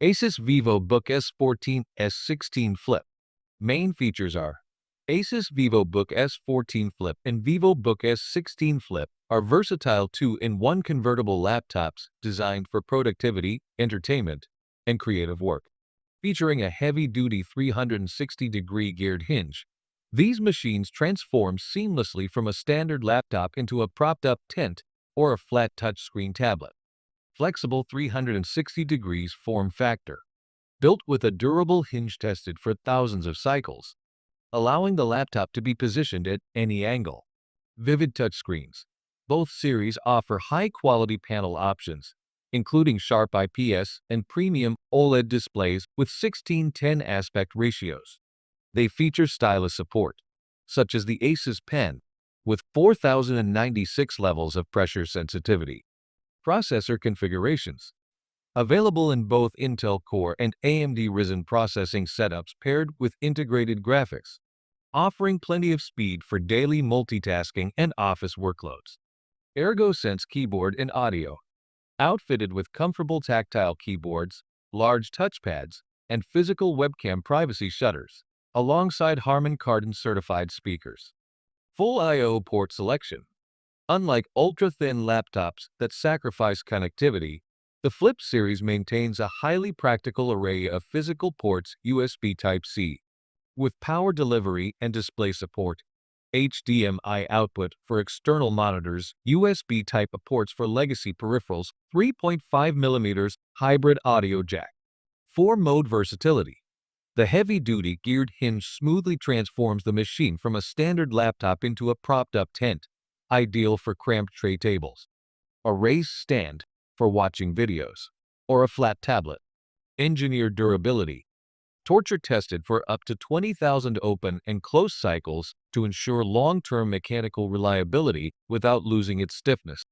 Asus Vivo Book S14 S16 Flip. Main features are Asus Vivo Book S14 Flip and Vivo Book S16 Flip are versatile 2-in-1 convertible laptops designed for productivity, entertainment, and creative work. Featuring a heavy-duty 360-degree geared hinge, these machines transform seamlessly from a standard laptop into a propped-up tent or a flat touchscreen tablet. Flexible 360 degrees form factor, built with a durable hinge tested for thousands of cycles, allowing the laptop to be positioned at any angle. Vivid touchscreens. Both series offer high-quality panel options, including sharp IPS and premium OLED displays with 16:10 aspect ratios. They feature stylus support, such as the Asus Pen, with 4096 levels of pressure sensitivity. Processor configurations. Available in both Intel Core and AMD Ryzen processing setups paired with integrated graphics, offering plenty of speed for daily multitasking and office workloads. ErgoSense keyboard and audio. Outfitted with comfortable tactile keyboards, large touchpads, and physical webcam privacy shutters, alongside Harman Kardon certified speakers. Full I/O port selection. Unlike ultra-thin laptops that sacrifice connectivity, the Flip series maintains a highly practical array of physical ports USB Type-C, with power delivery and display support, HDMI output for external monitors, USB Type A ports for legacy peripherals, 3.5mm hybrid audio jack. 4-mode versatility. The heavy-duty geared hinge smoothly transforms the machine from a standard laptop into a propped-up tent, ideal for cramped tray tables, a raised stand for watching videos, or a flat tablet. Engineered durability. Torture tested for up to 20,000 open and close cycles to ensure long-term mechanical reliability without losing its stiffness.